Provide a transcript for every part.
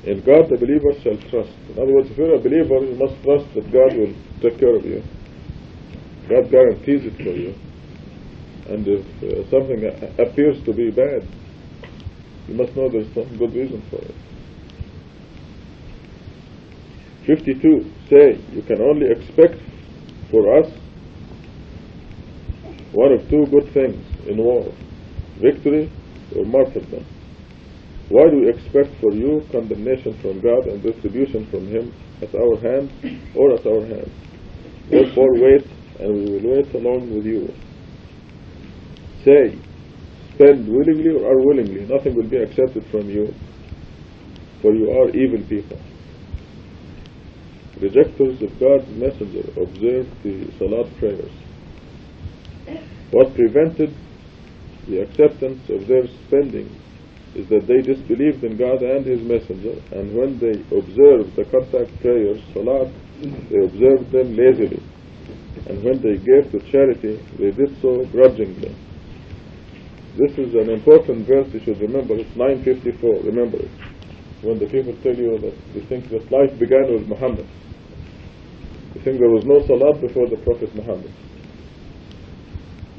In God the believer shall trust. In other words, if you're a believer, you must trust that God will take care of you. God guarantees it for you. And if something appears to be bad, you must know there's some good reason for it. 52. Say, you can only expect for us one of two good things in war, victory or martyrdom. Why do we expect for you condemnation from God and retribution from Him at our hand or at our hand? Therefore wait, and we will wait along with you. Say, spend willingly or unwillingly, nothing will be accepted from you, for you are evil people. Rejectors of God's messenger observed the Salat prayers. What prevented the acceptance of their spending is that they disbelieved in God and His messenger, and when they observed the contact prayers, Salat, they observed them lazily, and when they gave to charity, they did so grudgingly. This is an important verse you should remember. It's 954, remember it. When the people tell you that they think that life began with Muhammad, they think there was no Salat before the Prophet Muhammad.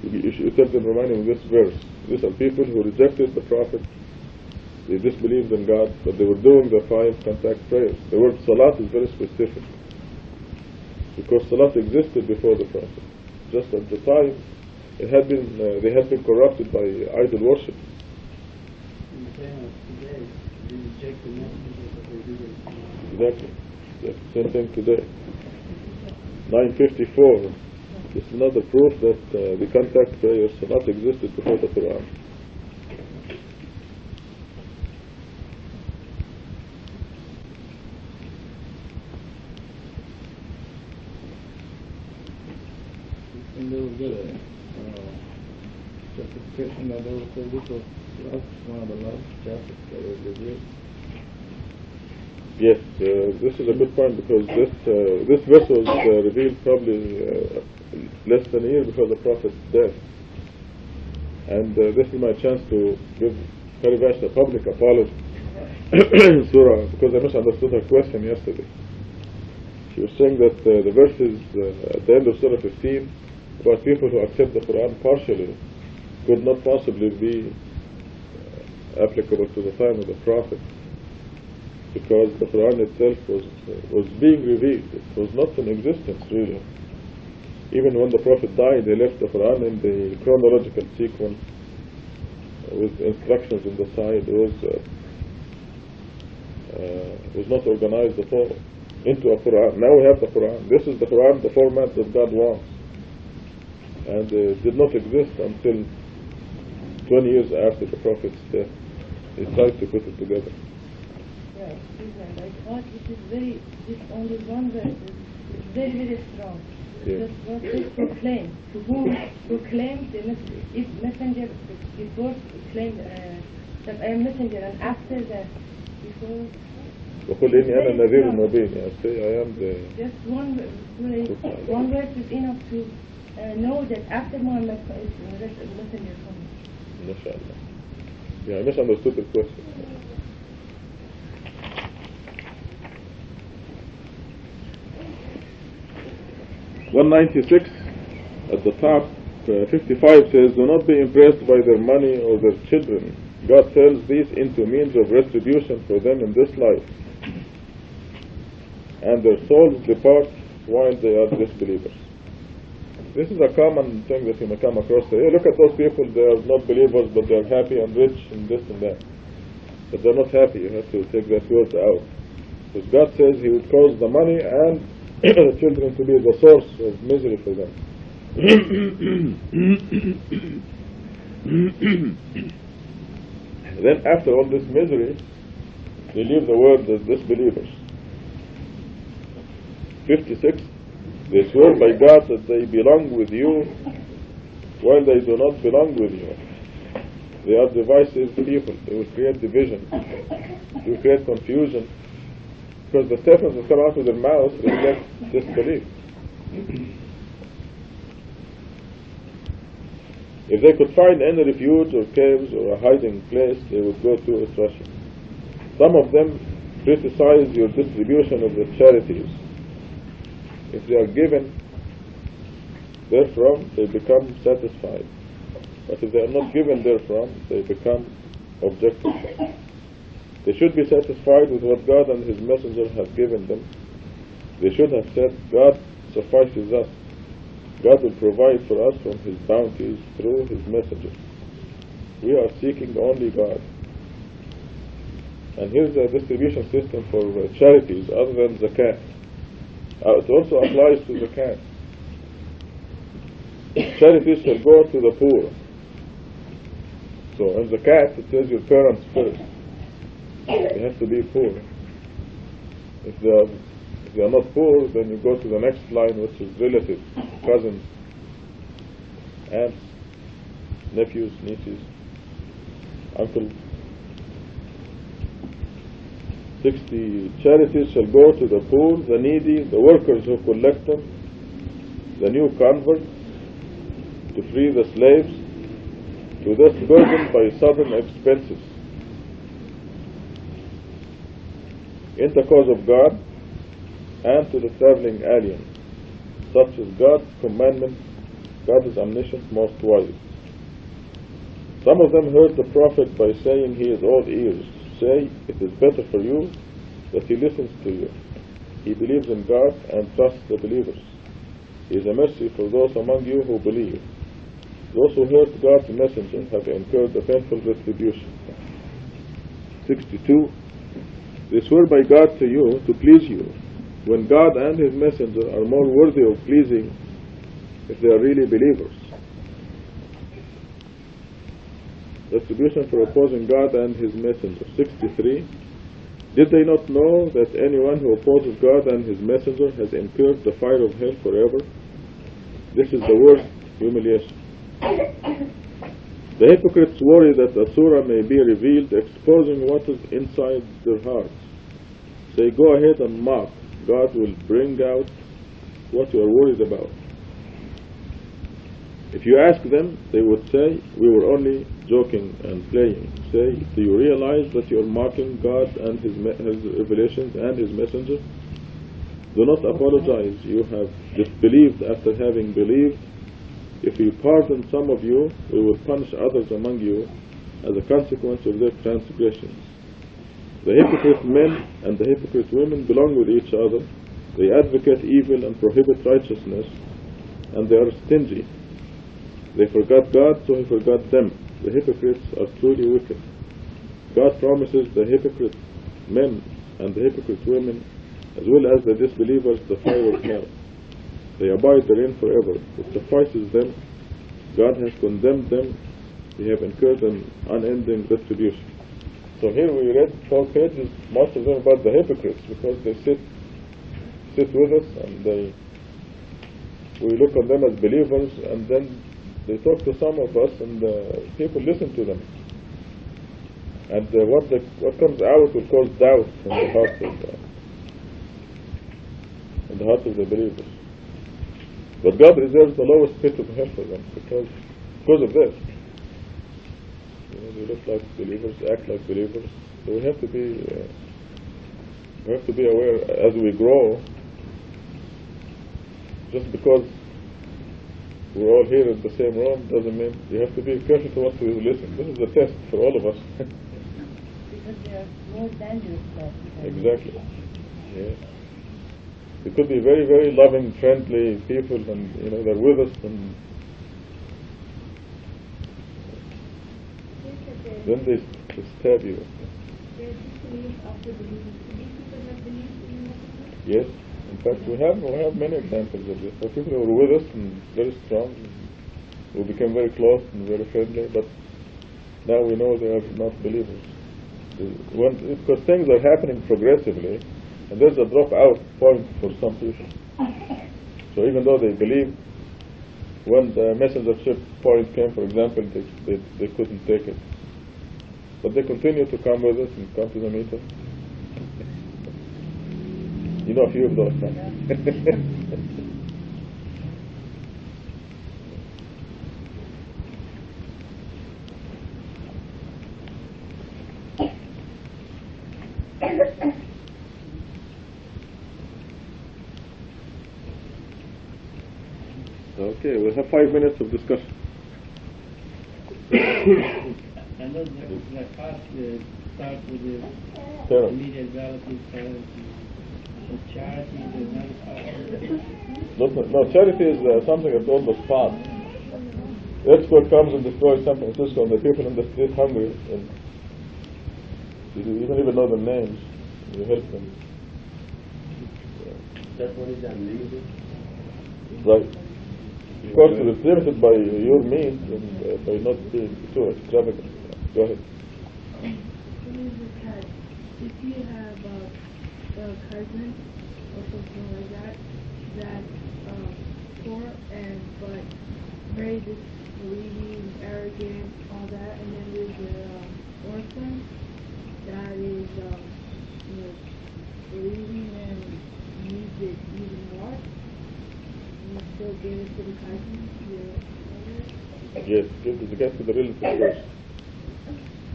You should tell them, remind them of this verse. These are people who rejected the Prophet. They disbelieved in God, but they were doing the 5 contact prayers. The word Salat is very specific, because Salat existed before the Prophet. Just at the time, it had been, they had been corrupted by idol worship. Exactly. Same thing today. 954. This is another proof that the contact prayers Salat existed before the Quran. And there was a justification that there was a little one of the last chapters that was revealed. Yes, this is a good point, because this verse was revealed probably less than a year before the Prophet's death. And this is my chance to give Harivash a public apology Surah, because I misunderstood her question yesterday. She was saying that the verses at the end of Surah 15 about people who accept the Quran partially could not possibly be applicable to the time of the Prophet, because the Quran itself was being revealed. It was not in existence really. Even when the Prophet died, he left the Quran in the chronological sequence with instructions on the side. It was not organized at all into a Quran. Now we have the Quran. This is the Quran, the format that God wants. And it did not exist until 20 years after the Prophet's death. He tried to put it together. Yeah, I thought this only one verse is very, very strong. Yeah. Just what they proclaim, to whom proclaimed the messenger before claimed that I am messenger, and after that, before. وقل إني أنا النذير المبين. Say I am the. Just one verse is enough to know that after Muhammad is the messenger coming. MashaAllah. Yeah, I misunderstood the question. (196) at the top, 55 says, do not be impressed by their money or their children. God turns these into means of retribution for them in this life, and their souls depart while they are disbelievers. This is a common thing that you may come across. Hey, look at those people, they are not believers, but they are happy and rich and this and that. But they are not happy. You have to take that word out. Because God says He would cause the money and the children to be the source of misery for them. Then after all this misery, they leave the world as disbelievers. 56, they swear by God that they belong with you while they do not belong with you. They are divisive people. They will create division. They will create confusion, because the statements that come out of their mouth reflect disbelief. If they could find any refuge or caves or a hiding place, they would go to it rushing. Some of them criticize your distribution of the charities. If they are given therefrom, they become satisfied. But if they are not given therefrom, they become objective. They should be satisfied with what God and His messenger have given them. They should have said, God suffices us. God will provide for us from His bounties through His messenger. We are seeking only God. And here's a distribution system for charities other than zakat. It also applies to zakat. Charities shall go to the poor. So in zakat it says your parents first. They have to be poor. If they are not poor, then you go to the next line, which is relatives, cousins, aunts, nephews, nieces, uncles. 60 charities shall go to the poor, the needy, the workers who collect them, the new converts, to free the slaves, to those burdened by sudden expenses, in the cause of God, and to the traveling alien. Such is God's commandment. God is omniscient, most wise. Some of them heard the prophet by saying, he is all ears. Say, it is better for you that he listens to you. He believes in God and trusts the believers. He is a mercy for those among you who believe. Those who heard God's messenger have incurred a painful retribution. 62. They swear by God to you to please you, when God and His messenger are more worthy of pleasing if they are really believers. Retribution for opposing God and His messenger. 63. Did they not know that anyone who opposes God and His messenger has incurred the fire of hell forever? This is the worst humiliation. The hypocrites worry that a surah may be revealed exposing what is inside their hearts. Say, go ahead and mock. God will bring out what you are worried about. If you ask them, they would say, we were only joking and playing. Say, do you realize that you are mocking God and His revelations and His messenger? Do not apologize. You have disbelieved after having believed. If we pardon some of you, we will punish others among you as a consequence of their transgressions. The hypocrite men and the hypocrite women belong with each other. They advocate evil and prohibit righteousness, and they are stingy. They forgot God, so He forgot them. The hypocrites are truly wicked. God promises the hypocrite men and the hypocrite women, as well as the disbelievers, the fire of hell. They abide therein forever. It suffices them. God has condemned them. They have incurred an unending retribution. So here we read 12 pages, most of them about the hypocrites, because they sit with us and we look on them as believers, and then they talk to some of us and people listen to them. And what comes out will cause doubt in the hearts of the believers. But God reserves the lowest pit of hell for them because of this. They look like believers, act like believers. So we have to be aware as we grow. Just because we're all here in the same room doesn't mean you have to be careful to what we listen. This is a test for all of us. Because they are more dangerous now. Exactly. Yes. They could be very, very loving, friendly people, and they're with us, and then they stab you. Yes. In fact, we have many examples of this. There are people who were with us and very strong, who became very close and very friendly, but now we know they are not believers. Because things are happening progressively, and there's a drop-out point for some people. So even though they believe, when the messengership point came, for example, they couldn't take it. But they continue to come with us and come to the meeting. You know a few of those, huh? Okay, we'll have 5 minutes of discussion. And those like us start with the Parents. immediate relatives, parents, and charity is another part. No, charity is something that's on the spot. Earthquake comes and destroys San Francisco, and the people in the street hungry, and you don't even know their names. You help them. That one is unlimited. Right. Of course, it's limited by your means and by not being too extravagant. Go ahead. If you have a cousin or something like that, that's poor and but very greedy and arrogant, all that, and then there's an orphan that is greedy and needs it even more. You still give it to the cousin. Yes, give it to the relative first.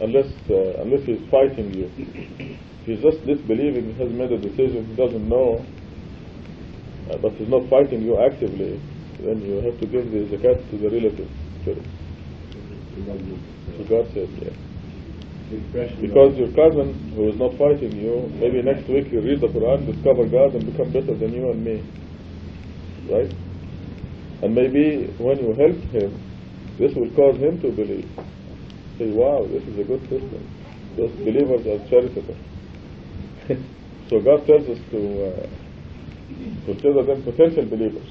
Unless he's fighting you. If he's just disbelieving, he has made a decision, he doesn't know, but he's not fighting you actively, then you have to give the zakat to the relative first. So God said, yeah. Because your cousin, who is not fighting you, maybe next week you read the Quran, discover God, and become better than you and me. Right? And maybe when you help him, this will cause him to believe. Say, wow, this is a good system. Those believers are charitable. So God tells us to consider them potential believers.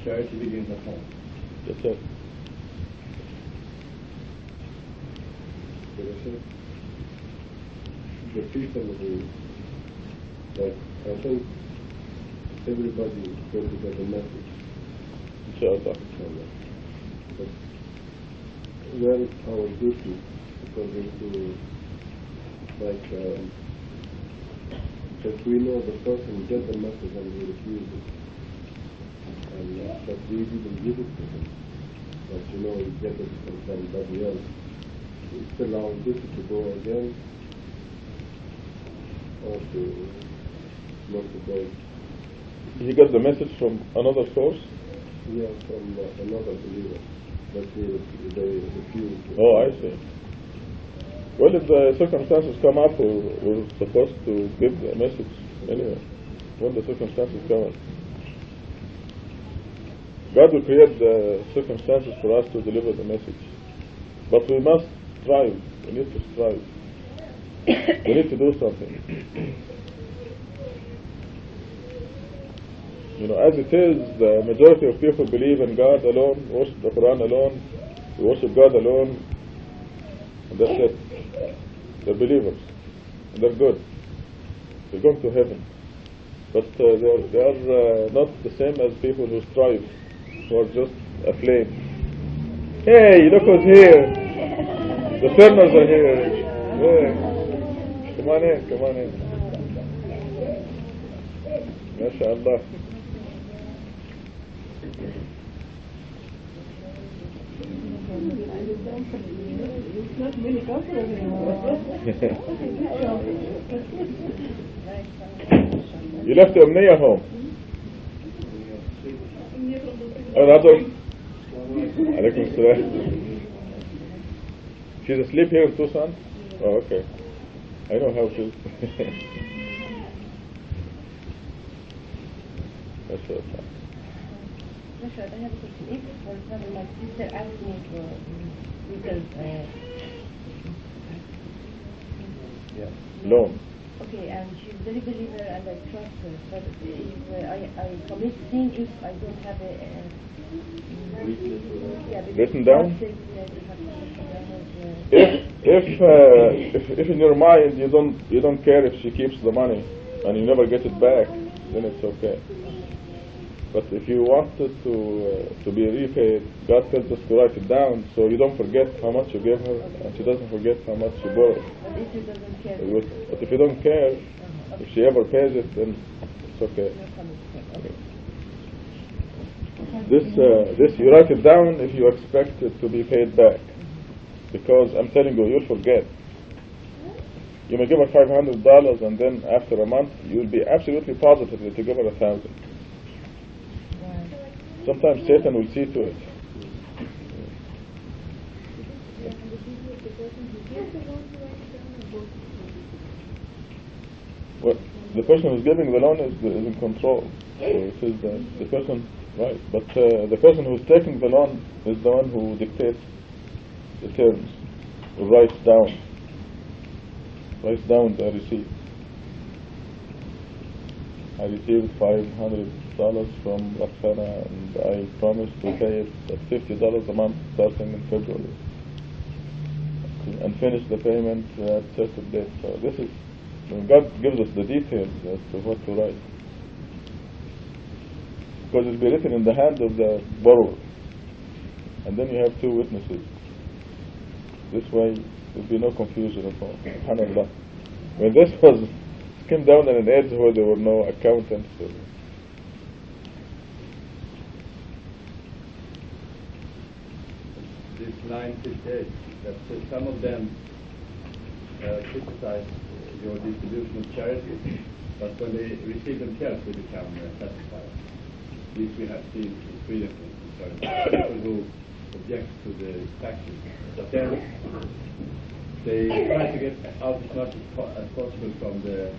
Charity begins at home. That's it. The people who, like, I think everybody is going to get a message. Inshallah. But when our duty, according to, like, if we know the person get the message and we refuse it, and but we didn't give it to him, but we get it from somebody else, it's still our duty to go again, or to not to go. He got the message from another source? Yeah, from another believer, but they refuse. Oh, I see. Well, if the circumstances come up, we're supposed to give the message anyway, when the circumstances come up. God will create the circumstances for us to deliver the message. But we must strive. We need to strive. We need to do something. As it is, the majority of people believe in God alone, worship the Quran alone, worship God alone, and that's it. They're believers, and they're good. They're going to heaven. But they are not the same as people who strive, who are just aflame. Hey, look who's here! The Turners are here! Hey. Come on in, come on in. MashaAllah. You left the Umniya home. Another. Alaikum salam. She's asleep here in Tucson? Oh, okay. I know how she is. That's what I Rashad, I have a question. If, for example, my sister asked me for because loan. Okay, and she's a very believer and I trust her. But if I commit sin if I don't have a written down? If in your mind you don't care if she keeps the money and you never get it back, then it's okay. But if you want it to be repaid, God tells us to write it down so you don't forget how much you gave her and she doesn't forget how much you borrowed. But if she doesn't care, but if you don't care, if she ever pays it, then it's okay. This you write it down if you expect it to be paid back, because I'm telling you, you'll forget. You may give her $500 and then after a month you'll be absolutely positive that you give her 1,000. sometimes Satan will see to it. Yeah, and the duty of the person who gives the loan to write it down, or both? Well, the person who's giving the loan is in control. So it is the person, right? But the person who's taking the loan is the one who dictates the terms, who writes down the receipt. I received $500 from Roxana, and I promised to pay it at $50 a month starting in February, and finish the payment at certain date. So this is, when God gives us the details as to what to write, because it's be written in the hand of the borrower, and then you have two witnesses. This way there'll be no confusion at all. SubhanAllah. When this came down in an age where there were no accountants. This 958, that some of them criticize your distribution of charities, but when they receive themselves, they become satisfied. This we have seen in Sweden, people who object to the taxes, but then they try to get out as much as possible from the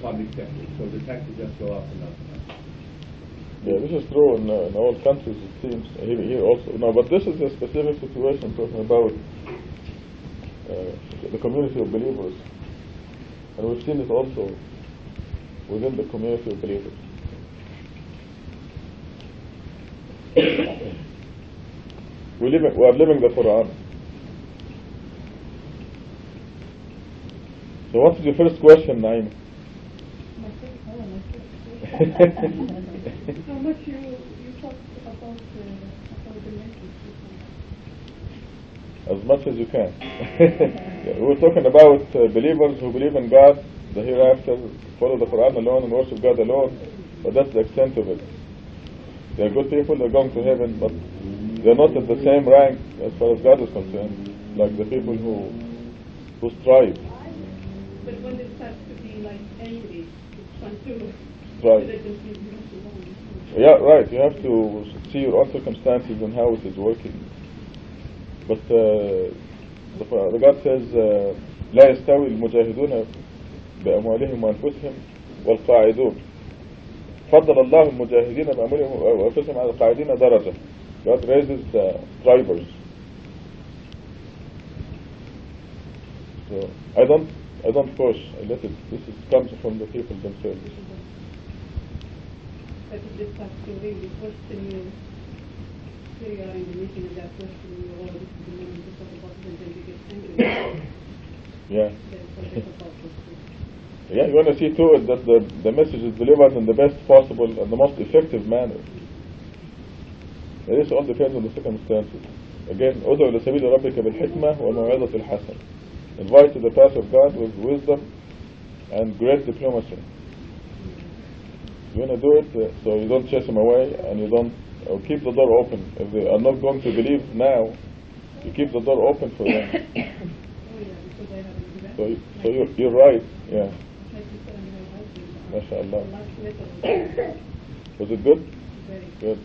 public sector, so the taxes just go up and up and up. Yeah, this is true in all countries, it seems. Here also. No, but this is a specific situation talking about the community of believers, and we've seen it also within the community of believers. We are living the Quran. So what is your first question, Naima? How much you talked about the message? As much as you can. Yeah, we were talking about believers who believe in God, the hereafter, follow the Quran alone and worship God alone, but that's the extent of it. They are good people, they're going to heaven, but they're not at the same rank as far as God is concerned, like the people who strive. But when it starts to be like angry, it's fun too. Right. Yeah, right. You have to see your own circumstances and how it is working. But the God says, لا يستوي المجاهدون بأموالهم وأنفسهم والقاعدون. فضل الله المجاهدين بأموالهم وأنفسهم على القاعدين درجة. God raises strivers. So I don't push. I let it. Comes from the people themselves. But if this starts to really question you, here you are in the meeting and they're questioning you, oh, this is the money, this is about it, and then you get angry. Yeah. Then forget about this. Yeah, you want to see to it that the message is delivered in the best possible and the most effective manner. This all depends on the circumstances. Again, ادعو لسبيل ربك بالحكمة وموعظة الحسنة. Invite to the path of God with wisdom and great diplomacy. You want to do it so you don't chase them away, and you don't keep the door open. If they are not going to believe now, you keep the door open for them. Oh yeah, because I haven't done that. So you're right. Yeah. Like you said, I'm going to MashaAllah. The last letter Was it good? very Good.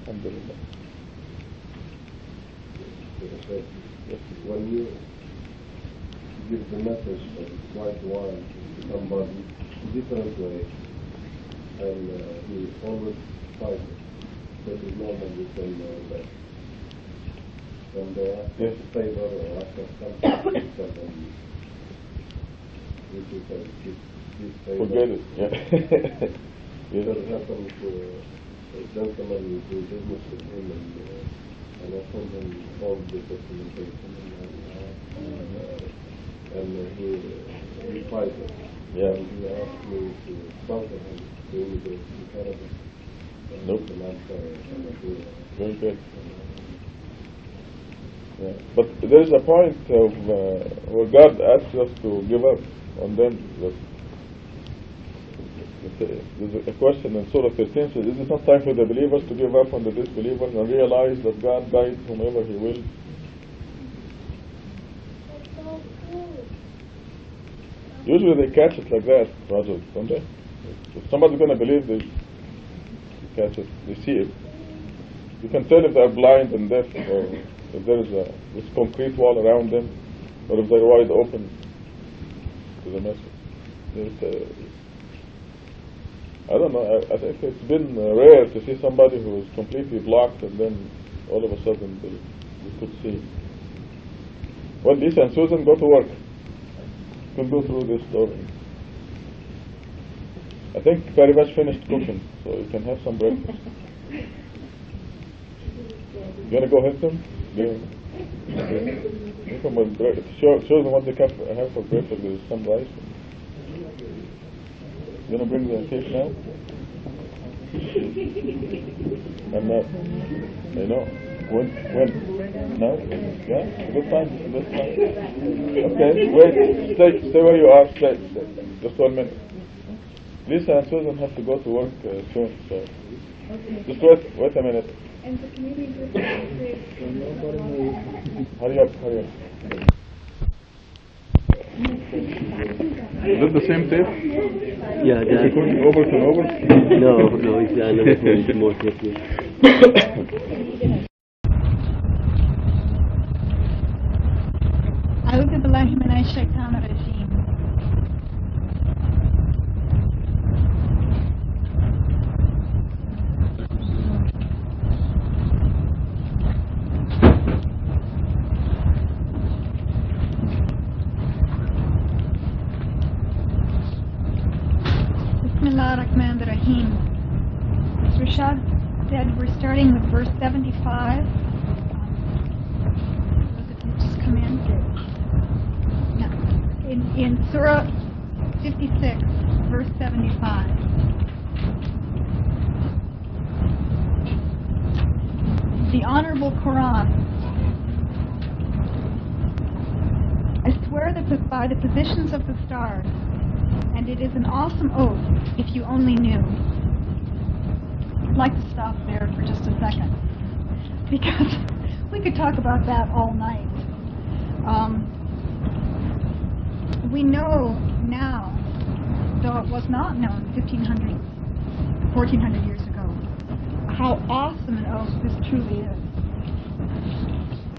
Alhamdulillah. When you give the message of white wine to somebody different way, and he always fights it, so it is normal you say no that. When they ask Yes. a favor or ask us something, you tell them, you say, this favor. Forget it. Yeah. It happened to a gentleman who do business with him, and I sent him all the documentation, and he fights it. Yeah. And he asked me to sponsor him to immigrate to Canada. Nope. And I'm sorry, I cannot do it. Very good. Yeah. But there is a point of where God asks us to give up on them. There's a question in Surah 13 says, is it not time for the believers to give up on the disbelievers and realize that God guides whomever He will? Usually they catch it like that, Rajul, don't they? If somebody's going to believe, they catch it, they see it. You can tell if they're blind and deaf, or if there's this concrete wall around them, or if they're wide open to the message. I don't know, I think it's been rare to see somebody who is completely blocked and then all of a sudden they could see. Well, Lisa and Susan, go to work. You can go through this story. I think very much finished cooking, so you can have some breakfast. You want to go help them? Yeah. You come with show them what they have for breakfast. There's some rice. You want to bring the cake now? I'm not. I know. When? Now? Yeah? Good time. Good time. Okay, wait. Stay where you are. Stay. Just 1 minute. Lisa and Susan have to go to work soon, so just wait a minute. And the community group Hurry up. Is it the same tape? Yeah, Is it going over and over? No, it's another one, it's more tape. أعوذ بالله من الشيطان الرجيم. Bismillah ar-Rahman ar-Rahim. As Rashad said, we're starting with verse 75. Those of you just come in. In Surah 56, verse 75. The Honorable Quran. I swear that by the positions of the stars, and it is an awesome oath if you only knew. I'd like to stop there for just a second, because we could talk about that all night. We know now, though it was not known 1400 years ago, how awesome an oath this truly is.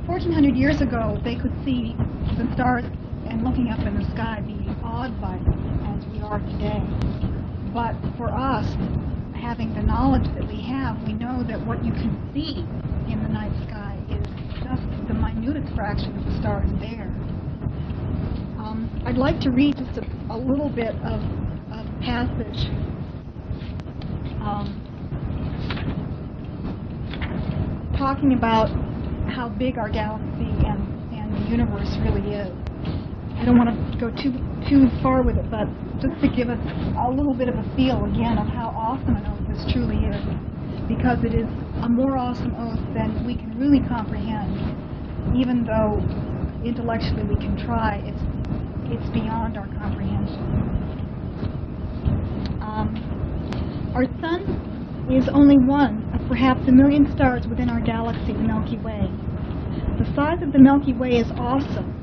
1400 years ago, they could see the stars and looking up in the sky be awed by them as we are today. But for us, having the knowledge that we have, we know that what you can see in the night sky is just the minutest fraction of the stars there. I'd like to read just a little bit of a passage talking about how big our galaxy and the universe really is. I don't want to go too far with it, but just to give us a little bit of a feel again of how awesome an oath this truly is, because it is a more awesome oath than we can really comprehend. Even though intellectually we can try, it's beyond our comprehension. Our sun is only one of perhaps a million stars within our galaxy, the Milky Way. The size of the Milky Way is awesome.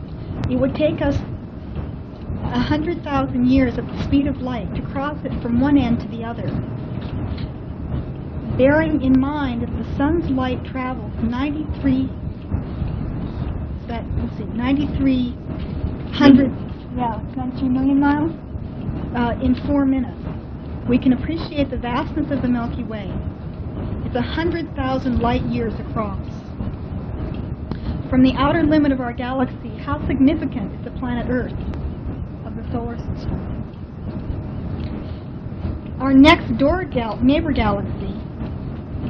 It would take us 100,000 years at the speed of light to cross it from one end to the other. Bearing in mind that the sun's light travels 93 million miles in 4 minutes. We can appreciate the vastness of the Milky Way. It's 100,000 light years across. From the outer limit of our galaxy, how significant is the planet Earth of the solar system? Our next door neighbor galaxy,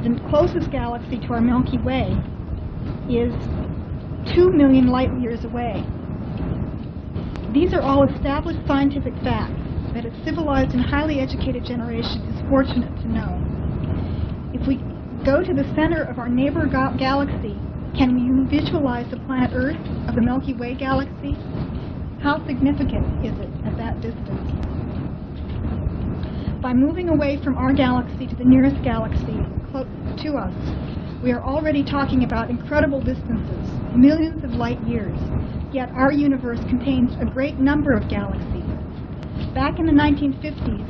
the closest galaxy to our Milky Way, is 2 million light years away. These are all established scientific facts that a civilized and highly educated generation is fortunate to know. If we go to the center of our neighbor galaxy, can you visualize the planet Earth of the Milky Way galaxy? How significant is it at that distance? By moving away from our galaxy to the nearest galaxy close to us, we are already talking about incredible distances, millions of light years, yet our universe contains a great number of galaxies. Back in the 1950s,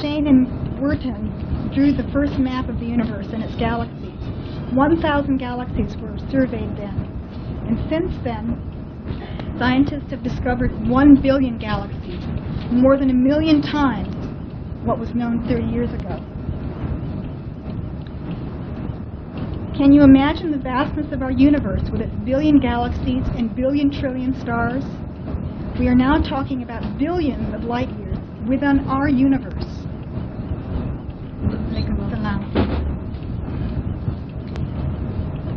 Shane and Wharton drew the first map of the universe and its galaxies, 1,000 galaxies were surveyed then. And since then, scientists have discovered 1 billion galaxies, more than 1 million times what was known 30 years ago. Can you imagine the vastness of our universe with its billion galaxies and billion trillion stars? We are now talking about billions of light years within our universe.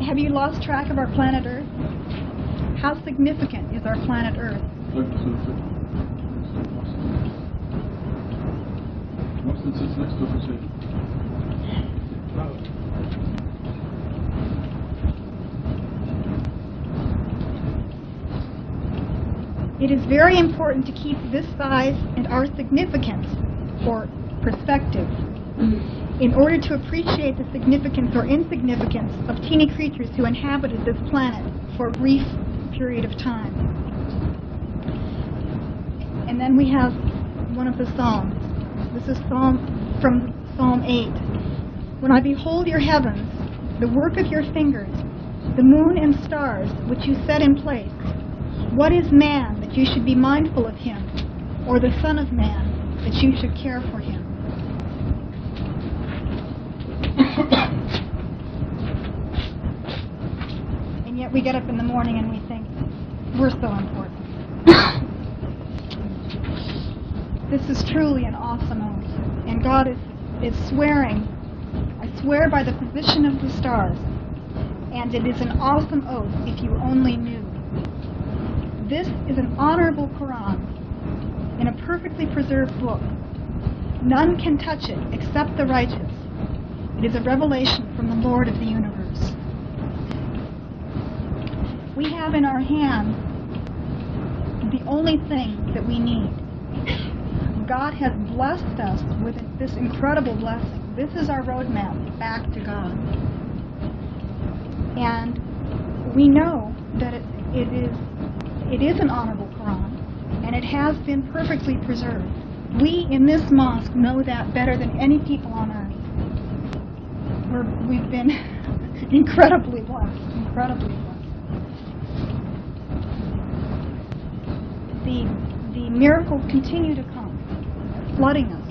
Have you lost track of our planet Earth? How significant is our planet Earth? It is very important to keep this size and our significance, or perspective, in order to appreciate the significance or insignificance of teeny creatures who inhabited this planet for a brief period of time. And then we have one of the Psalms. This is from Psalm 8. When I behold your heavens, the work of your fingers, the moon and stars which you set in place, what is man that you should be mindful of him, or the Son of Man that you should care for him? And yet we get up in the morning and we think, we're so important. This is truly an awesome oath. And God is swearing, I swear by the position of the stars, and it is an awesome oath if you only knew. This is an honorable Quran in a perfectly preserved book. None can touch it except the righteous. It is a revelation from the Lord of the universe. We have in our hand the only thing that we need. God has blessed us with this incredible blessing. This is our roadmap back to God. And we know that it is an honorable Quran, and it has been perfectly preserved. We in this mosque know that better than any people on earth. We've been incredibly blessed, incredibly blessed. The miracles continue to come, flooding us,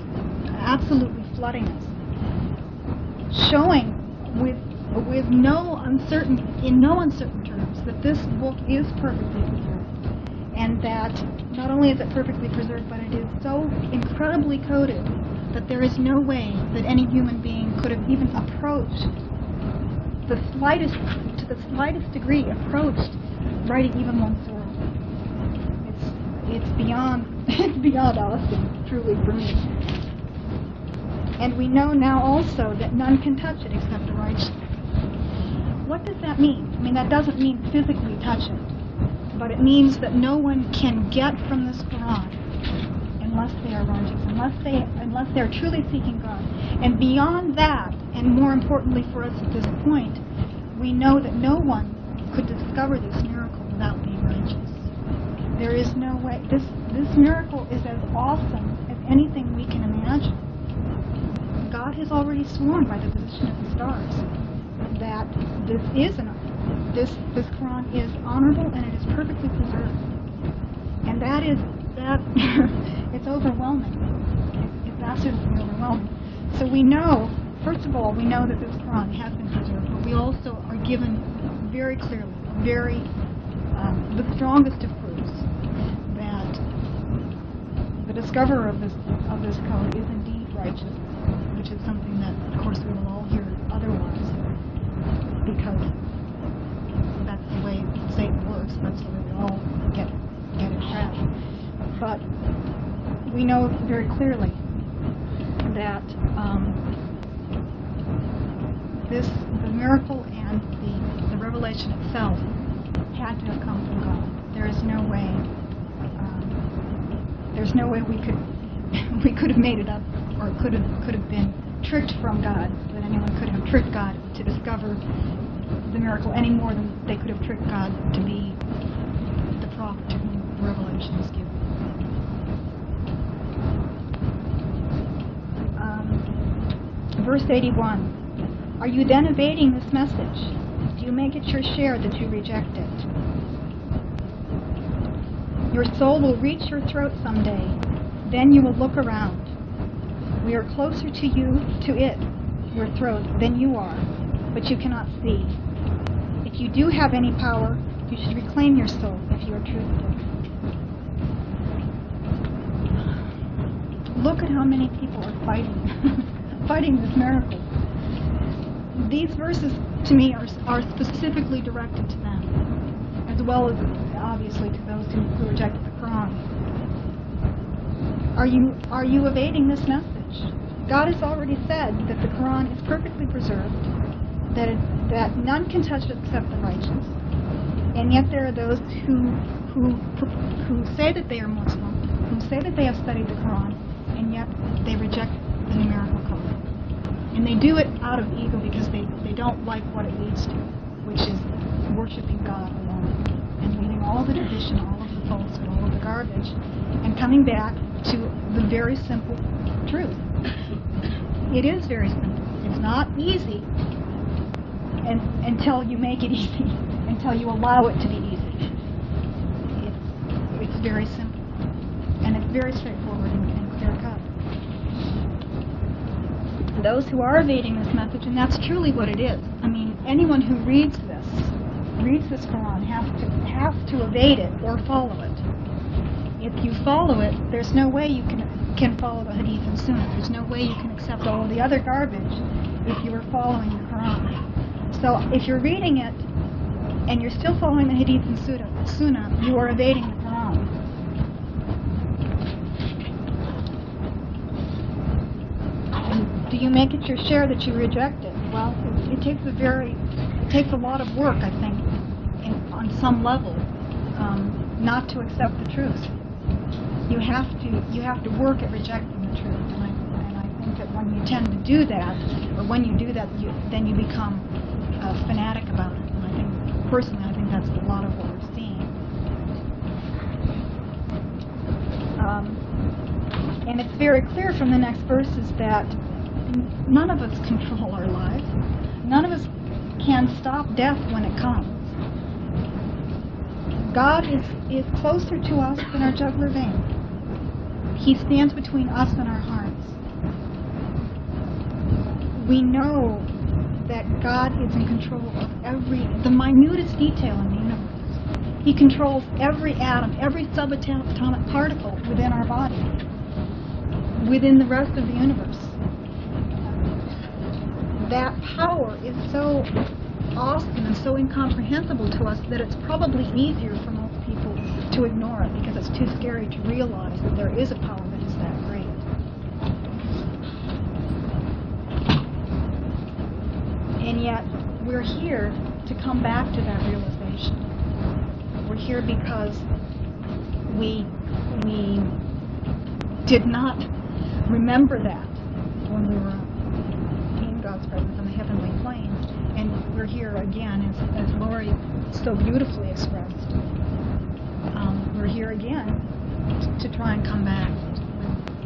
absolutely flooding us, showing with no uncertainty, in no uncertain terms, that this book is perfectly preserved, and that not only is it perfectly preserved, but it is so incredibly coded that there is no way that any human being could have even approached to the slightest degree approached writing even one surah. It's beyond awesome, truly, for me. And we know now also that none can touch it except the righteous. What does that mean? I mean, that doesn't mean physically touch it, but it means that no one can get from this Quran unless they are righteous, unless they are truly seeking God. And beyond that, and more importantly for us at this point, we know that no one could discover this miracle without being righteous. There is no way. This miracle is as awesome as anything we can imagine. God has already sworn by the position of the stars that this Quran is honorable and it is perfectly preserved. And that it's overwhelming. It's absolutely overwhelming. So we know, first of all, we know that this Quran has been preserved, but we also are given very clearly, the strongest of proofs that the discoverer of this code is indeed righteous, which is something that, of course, we will all hear otherwise, because that's the way Satan works. That's the way we all get entrapped. But we know very clearly that the miracle and the revelation itself had to have come from God. There is no way. There's no way we could have made it up, or could have been tricked from God. That anyone could have tricked God to discover the miracle any more than they could have tricked God to be the prophet to whom the revelation is given. Verse 81. Are you then evading this message? Do you make it your share that you reject it? Your soul will reach your throat someday. Then you will look around. We are closer to you, to it, your throat, than you are, but you cannot see. If you do have any power, you should reclaim your soul if you are truthful. Look at how many people are fighting this miracle. These verses, to me, are specifically directed to them, as well as, obviously, to those who rejected the Quran. Are you evading this message? God has already said that the Quran is perfectly preserved, that none can touch it except the righteous, and yet there are those who say that they are Muslim, who say that they have studied the Quran, and yet they reject the numerical code. And they do it out of ego because they don't like what it leads to, which is worshiping God alone, and leaving all the tradition, all of the falsehood, all of the garbage, and coming back to the very simple truth. It is very simple. It's not easy until you make it easy, until you allow it to be easy. It's very simple, and it's very straightforward and clear-cut. Those who are evading this message, and that's truly what it is. I mean, anyone who reads this Quran, has to evade it or follow it. If you follow it, there's no way you can follow the Hadith and Sunnah. There's no way you can accept all of the other garbage if you are following the Quran. So if you're reading it and you're still following the Hadith and Sunnah, you are evading the Quran. And do you make it your share that you reject it? Well, it takes a lot of work, I think, on some level, not to accept the truth. You have to work at rejecting the truth, and I think that when you tend to do that, or when you do that, then you become a fanatic about it. And I think that's a lot of what we're seeing. And it's very clear from the next verses that none of us control our lives. None of us can stop death when it comes. God is closer to us than our jugular vein. He stands between us and our hearts. We know that God is in control of the minutest detail in the universe. He controls every atom, every subatomic particle within our body, within the rest of the universe. That power is so awesome and so incomprehensible to us that it's probably easier for most people to ignore it because it's too scary to realize that there is a power that is that great. And yet, we're here to come back to that realization. We're here because we did not remember that when we were in God's presence on the heavenly plane. And we're here again, as Lori so beautifully expressed. We're here again to try and come back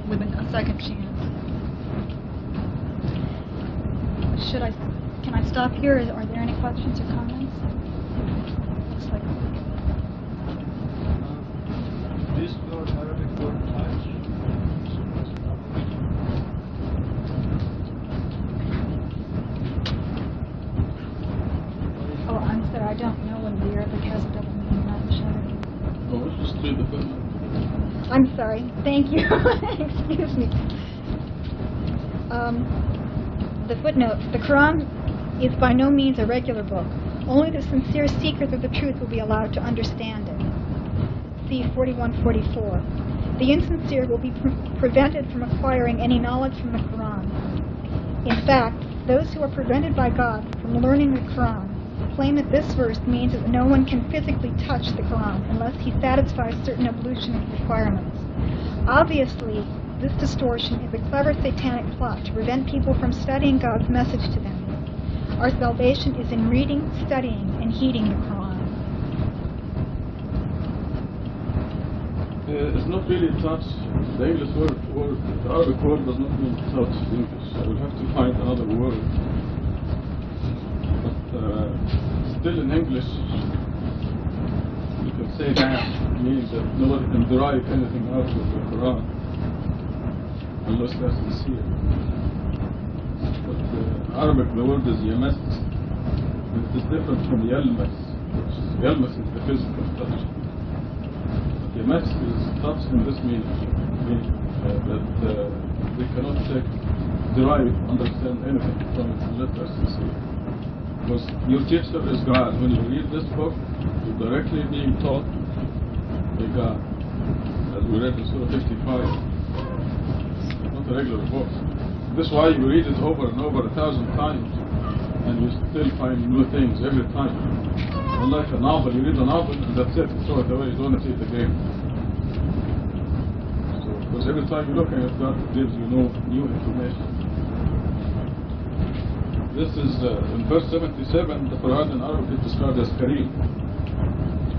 with a second chance. Can I stop here? Are there any questions or comments? Looks like This word, Arabic word, touch. Oh, I'm sorry, I don't know when the Arabic has a double meaning. I'm not sure. Oh, let's just read the footnote. I'm sorry. Thank you. Excuse me. The footnote. The Quran is by no means a regular book. Only the sincere seekers of the truth will be allowed to understand it. See 4144. The insincere will be prevented from acquiring any knowledge from the Quran. In fact, those who are prevented by God from learning the Quran claim that this verse means that no one can physically touch the Quran unless he satisfies certain ablution requirements. Obviously, this distortion is a clever satanic plot to prevent people from studying God's message to them. Our salvation is in reading, studying, and heeding the Quran. is not really touch. The English word, the Arabic word does not mean touch in English. I will have to find another word. But still in English, you can say that means that nobody can derive anything out of the Quran unless that's sincere. But Arabic, the word is yamas. It is different from yalmas. Yalmas is the physical touch. Yamas is touch in this meaning that we cannot derive, understand anything from it unless that's sincere. Because your teacher is God. When you read this book, you're directly being taught by God. As we read in Surah 55, not a regular book. This is why you read it over and over 1,000 times, and you still find new things every time. Unlike a novel, you read a novel and that's it, you throw it away, you don't want to see it again. So, because every time you look at it, God gives you new information. This is, in verse 77, the Quran in Arabic is described as Kareem.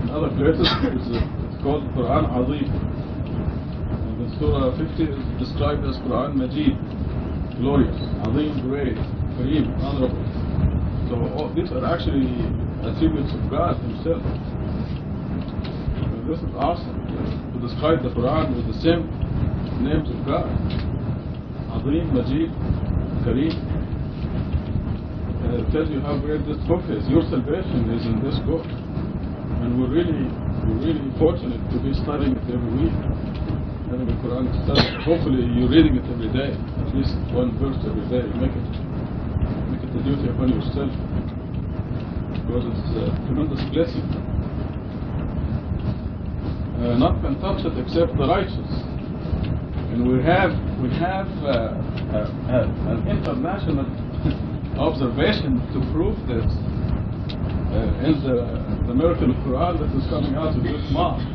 In other places, it's called Quran Azim. And in Surah 50, it's described as Quran Majid, glorious, Azim, great, Kareem, honorable. So all these are actually attributes of God Himself. And this is awesome, to describe the Quran with the same names of God. Azim, Majid, Kareem. It tells you how great this book is. Your salvation is in this book. And we're really fortunate to be studying it every week. And the Quran is studied. Hopefully you're reading it every day, at least one verse every day. Make it a duty upon yourself, because it's a tremendous blessing. None can touch it except the righteous. And we have an international observation to prove this in the miracle of Quran that is coming out of this mosque,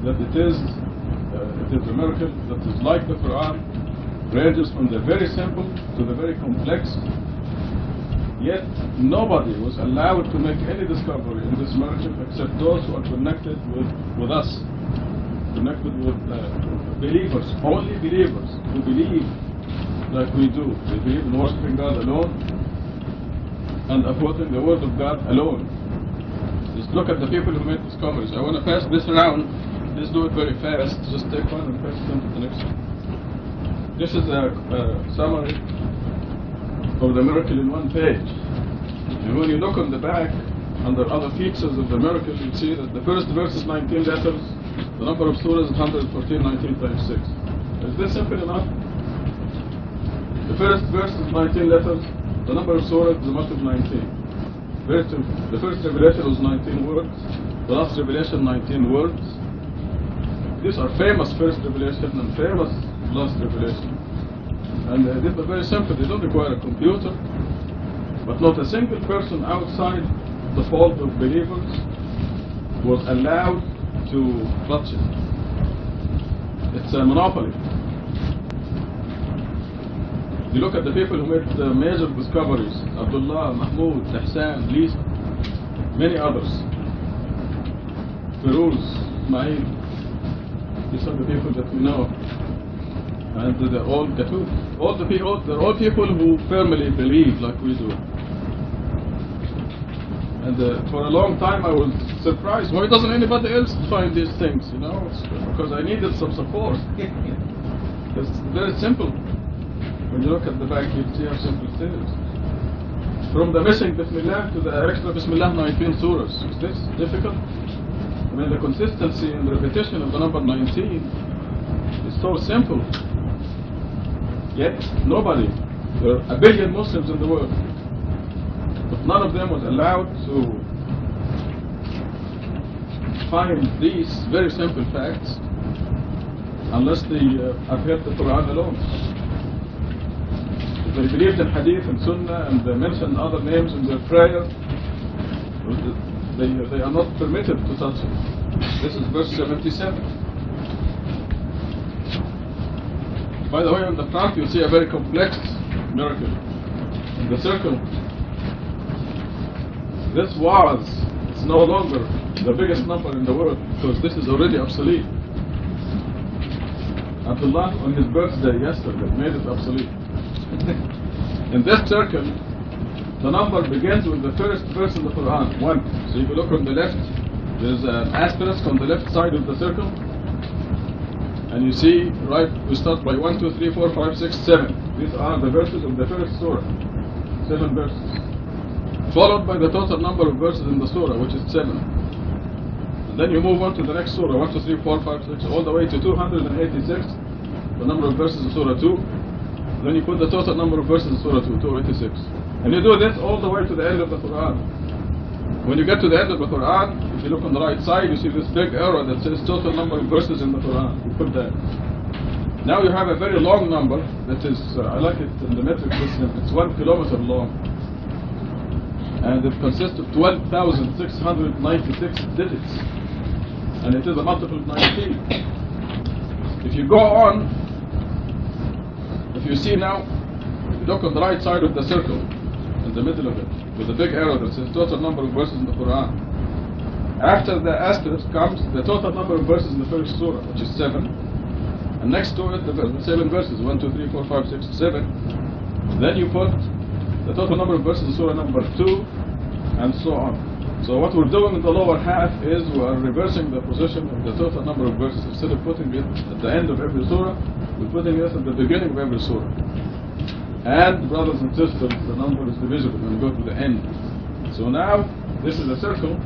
that it is a miracle that is like the Quran, ranges from the very simple to the very complex, yet nobody was allowed to make any discovery in this miracle except those who are connected with us, connected with believers, only believers who believe like we do. They believe in worshiping God alone and upholding the word of God alone. Just look at the people who made discoveries. I want to pass this around. Let's do it very fast. Just take one and pass it on to the next one. This is a summary of the miracle in one page. And when you look on the back, under other features of the miracle, you see that the first verse is 19 letters. The number of surahs is 114, 19 times 6. Is this simple enough? The first verse is 19 letters. The number of surahs is a multiple of 19. Very simple. The first revelation was 19 words. The last revelation, 19 words. These are famous first revelation and famous last revelation. And these are very simple. They don't require a computer. But not a single person outside the fold of believers was allowed to touch it. It's a monopoly. You look at the people who made the major discoveries: Abdullah, Mahmoud, Ihsan, Lisa, many others, Firuz, Ismail. These are the people that we know, and they're all Katub. They're all people who firmly believe like we do. And for a long time I was surprised. Why doesn't anybody else find these things? You know, it's because I needed some support. It's very simple. When you look at the back, you see how simple it is. From the missing Bismillah to the extra Bismillah 19 surahs. Is this difficult? I mean, the consistency and the repetition of the number 19 is so simple. Yet, nobody, there are 1 billion Muslims in the world, but none of them was allowed to find these very simple facts unless they adhere to the Quran alone. If they believed in Hadith and Sunnah and they mentioned other names in their prayer, they are not permitted to touch it. This is verse 77. By the way, on the front you see a very complex miracle. In the circle, this was, it's no longer the biggest number in the world, because this is already obsolete. Abdullah on his birthday yesterday made it obsolete. In this circle, the number begins with the first verse in the Quran, 1. So if you look on the left, there's an asterisk on the left side of the circle. And you see, right, we start by 1, 2, 3, 4, 5, 6, 7. These are the verses of the first surah. 7 verses. Followed by the total number of verses in the surah, which is 7. And then you move on to the next surah, 1, 2, 3, 4, 5, 6, all the way to 286, the number of verses in surah 2. Then you put the total number of verses in surah 2, 286. And you do this all the way to the end of the Quran. When you get to the end of the Quran, if you look on the right side, you see this big arrow that says total number of verses in the Quran. You put that. Now you have a very long number that is, I like it in the metric system, it's 1 kilometer long. And it consists of 12,696 digits. And it is a multiple of 19. If you go on, if you see now, if you look on the right side of the circle, in the middle of it, with the big arrow that says total number of verses in the Quran. After the asterisk comes the total number of verses in the first surah, which is 7. And next to it, the 7 verses, 1, 2, 3, 4, 5, 6, 7. Then you put the total number of verses in surah number 2, and so on. So what we're doing in the lower half is we are reversing the position of the total number of verses. Instead of putting it at the end of every surah, we're putting it at the beginning of every surah. And brothers and sisters, the number is divisible when you go to the end. So now, this is a circle.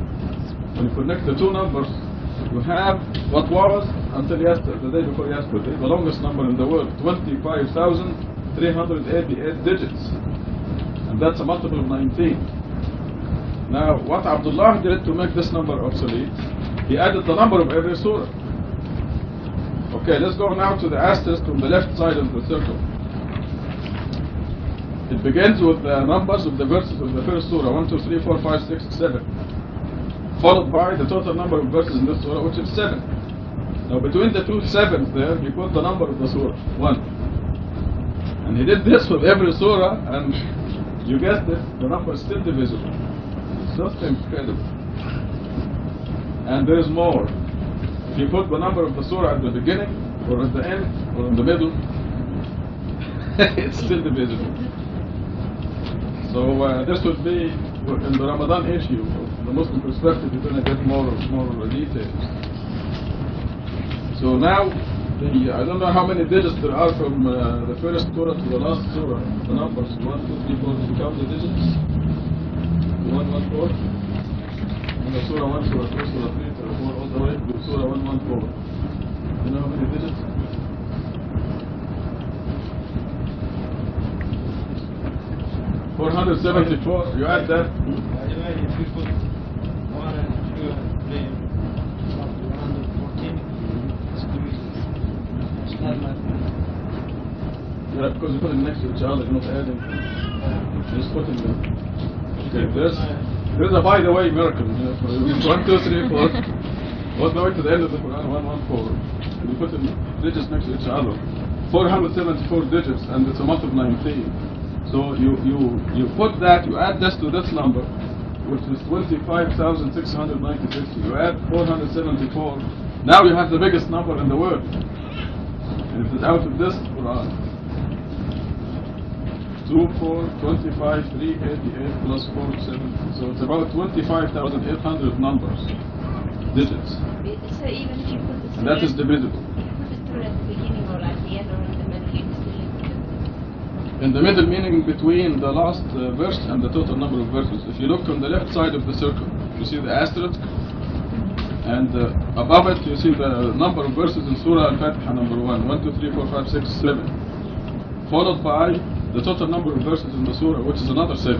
When you connect the two numbers, you have what was, until yesterday, the day before yesterday, the longest number in the world, 25,388 digits. And that's a multiple of 19. Now, what Abdullah did to make this number obsolete, he added the number of every surah. Okay, let's go now to the asterisk on the left side of the circle. It begins with the numbers of the verses of the first surah, 1, 2, 3, 4, 5, 6, 7. Followed by the total number of verses in this surah, which is 7. Now between the two sevens there, he put the number of the surah, 1. And he did this with every surah, and you guessed it, the number is still divisible. It's just incredible. And there is more. If you put the number of the surah at the beginning, or at the end, or in the middle, it's still divisible. So this would be, in the Ramadan issue, from the Muslim perspective, you're going to get more details. So now, I don't know how many digits there are from the first surah to the last surah. The numbers, 1, 2, 3, 4, you count the digits? 1, 1, 4. And the surah 1, surah 2, surah 3, surah 4, all the way to surah 1, 1, 4. You know how many digits? 474, you add that? If you put 1 and 2 and 3 up to 114, it's divisible. It's not like that. Yeah, because you put it next to each other, you're not adding. You're just putting them. Okay, there's a by the way miracle. You know, 1, 2, 3, 4. All the way to the end of the Quran, 1, 1, 4. And you put the digits next to each other. 474 digits, and it's a multiple of 19. So you put that, you add this to this number, which is 25,696. You add 474. Now you have the biggest number in the world. And if it's out of this Quran, 2, 4, 25, 3, 88 plus 4, 7. So it's about 25,800 numbers, digits. So even if you put the And that is divisible. Put the surah at the beginning or at the end or in the middle, you still in the middle, meaning between the last verse and the total number of verses. If you look on the left side of the circle, you see the asterisk, and above it you see the number of verses in Surah Al-Fatiha number 1, 1, 2, 3, 4, 5, 6, 7, followed by the total number of verses in the Surah, which is another 7.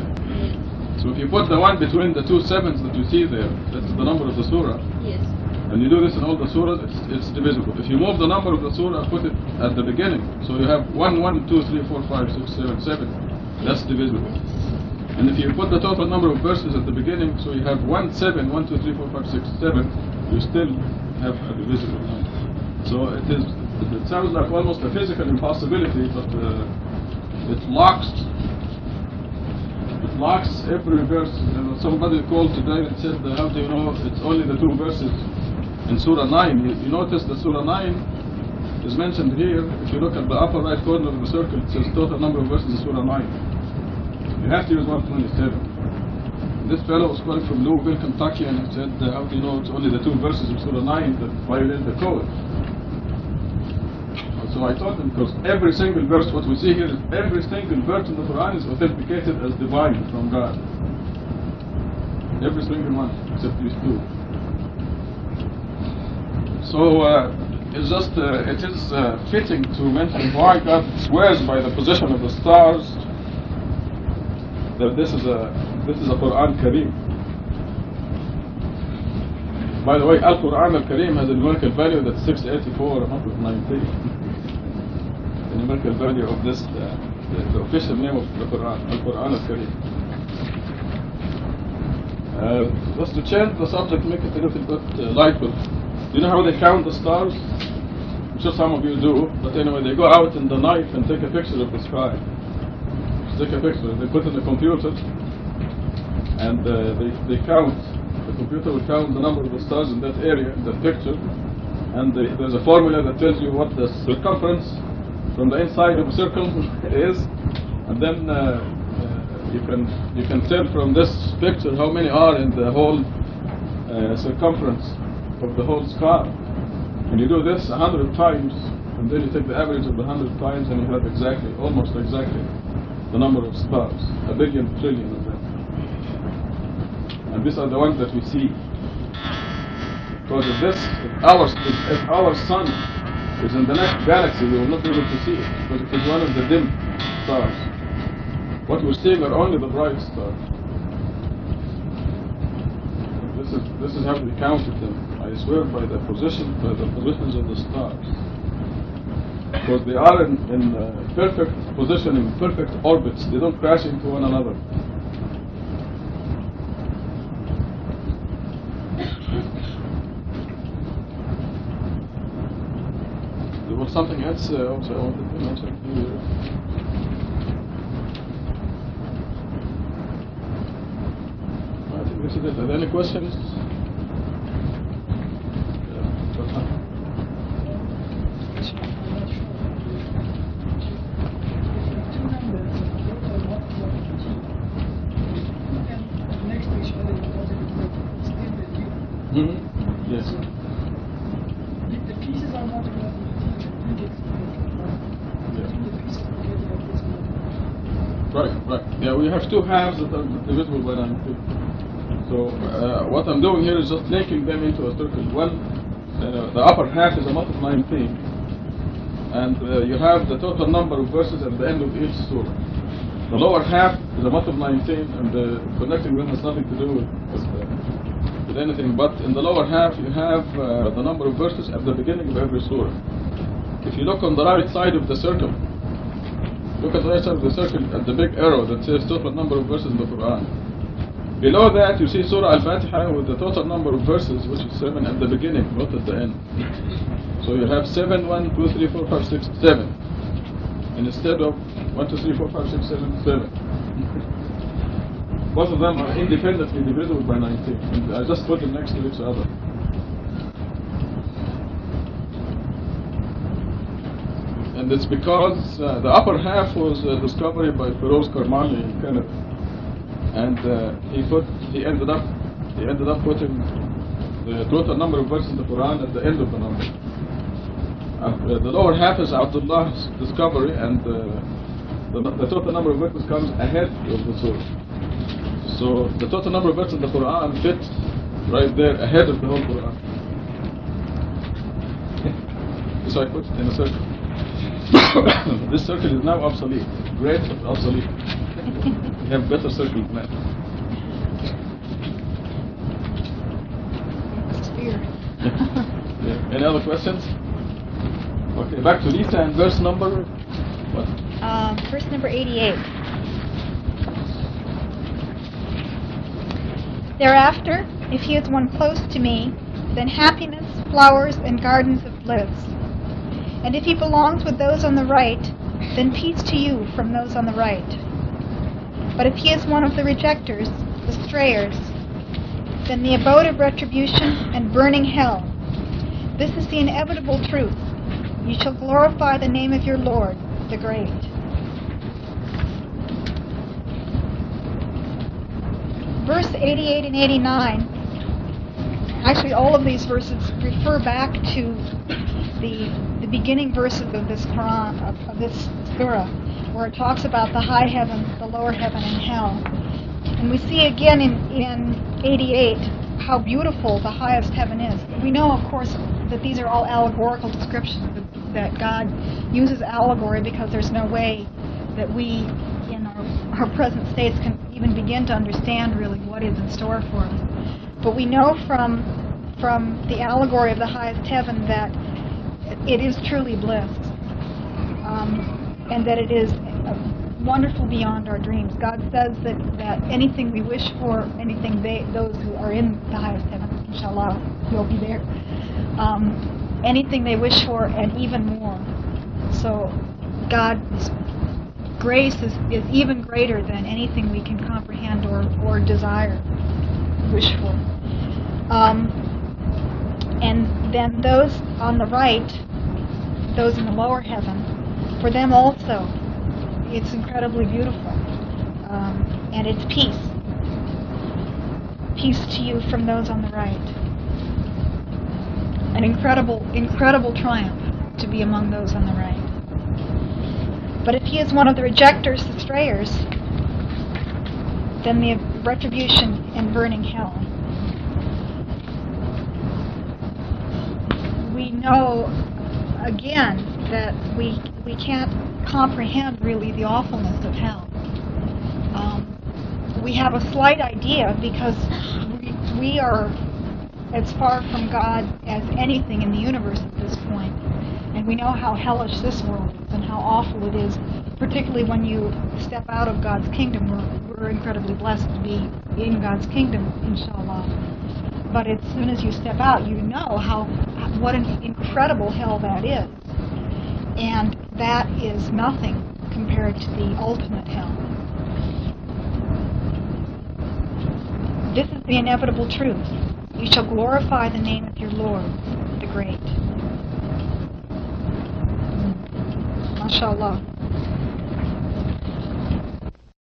So if you put the one between the two sevens that you see there, that's the number of the Surah. Yes. And you do this in all the surahs, it's divisible. If you move the number of the surah, put it at the beginning. So you have 1, 1, 2, 3, 4, 5, 6, 7, 7. That's divisible. And if you put the total number of verses at the beginning, so you have 1, 7, 1, 2, 3, 4, 5, 6, 7, you still have a divisible number. So it sounds like almost a physical impossibility, but it locks every verse. Somebody called today and said, how do you know it's only the 2 verses in Surah 9? You notice that Surah 9 is mentioned here. If you look at the upper right corner of the circle, it says total number of verses in Surah 9. You have to use 127. This fellow was calling from Louisville, Kentucky, and he said, how do you know it's only the 2 verses of Surah 9 that violate the code? So I told him, because every single verse, what we see here is every single verse in the Quran is authenticated as divine from God. Every single one, except these 2. So it's just, it is fitting to mention why God swears by the position of the stars that this is a Quran Kareem. By the way, Al-Quran Al-Kareem has a numerical value that's 684 among 19. The numerical value of this, the official name of the Quran, Al-Quran Al-Kareem. Just to change the subject, make it a little bit lighter. Do you know how they count the stars? I'm sure some of you do, but anyway, they go out in the night and take a picture of the sky. Just take a picture, they put it in the computer, and they count. The computer will count the number of the stars in that area, in that picture, and there's a formula that tells you what the circumference from the inside of a circle is, and then you can tell from this picture how many are in the whole circumference of the whole sky. And you do this 100 times, and then you take the average of the 100 times, and you have exactly, almost exactly, the number of stars, 1 billion trillion of them. And these are the ones that we see. Because if our sun is in the next galaxy, we will not be able to see it, because it is one of the dim stars. What we're seeing are only the bright stars. This is how we counted them. I swear by the positions of the stars, because they are in perfect positioning, perfect orbits. They don't crash into one another. There was something else also I wanted to mention here. I think this is it. Are there any questions? Yes. The pieces are not Right. Yeah, we have 2 halves that are divisible by 19. So what I'm doing here is just linking them into a circle. One, the upper half is a mod of 19, and you have the total number of verses at the end of each surah. The lower half is a mod of 19, and connecting them has nothing to do with anything. But in the lower half, you have the number of verses at the beginning of every surah. If you look on the right side of the circle, look at the right side of the circle at the big arrow that says total number of verses in the Quran. Below that you see Surah Al-Fatiha with the total number of verses, which is 7 at the beginning, not at the end. So you have 7, 1, 2, 3, 4, 5, 6, 7. And instead of 1, 2, 3, 4, 5, 6, 7, 7. Both of them are independently divisible by 19. And I just put them next to each other. And it's because the upper half was discovered by Feroz Karmali in Canada, and he ended up putting the total number of verses in the Quran at the end of the number. The lower half is Abdullah's discovery, and the total number of verses comes ahead of the surah. So the total number of verses in the Quran fits right there ahead of the whole Quran. So I put it in a circle. This circle is now obsolete. Great, but obsolete. We have better circles now. Yeah. Any other questions? Okay, back to Lisa and verse number what? Verse number 88. Thereafter, if he is one close to me, then happiness, flowers, and gardens of bliss. And if he belongs with those on the right, then peace to you from those on the right. But if he is one of the rejectors, the strayers, then the abode of retribution and burning hell. This is the inevitable truth. You shall glorify the name of your Lord, the great. Verse 88 and 89, actually all of these verses refer back to the beginning verses of this Quran, of this surah, where it talks about the high heaven, the lower heaven, and hell. And we see again in 88 how beautiful the highest heaven is. We know, of course, that these are all allegorical descriptions, that God uses allegory because there's no way that we, in our present states, can even begin to understand really what is in store for us. But we know from the allegory of the highest heaven that it is truly bliss, and that it is wonderful beyond our dreams. God says that anything we wish for, anything those who are in the highest heaven, inshallah, will be there. Anything they wish for and even more. So God's grace is even greater than anything we can comprehend or desire, wish for. And then those on the right, those in the lower heaven, for them also, it's incredibly beautiful. And it's peace. Peace to you from those on the right. An incredible triumph to be among those on the right. But if he is one of the rejectors, the strayers, then the retribution in burning hell. We know, again, that we can't comprehend really the awfulness of hell. We have a slight idea because we are as far from God as anything in the universe at this point. And we know how hellish this world is and how awful it is, particularly when you step out of God's kingdom. We're incredibly blessed to be in God's kingdom, inshallah. But as soon as you step out, you know what an incredible hell that is. And that is nothing compared to the ultimate hell. This is the inevitable truth. You shall glorify the name of your Lord, the great. MashaAllah.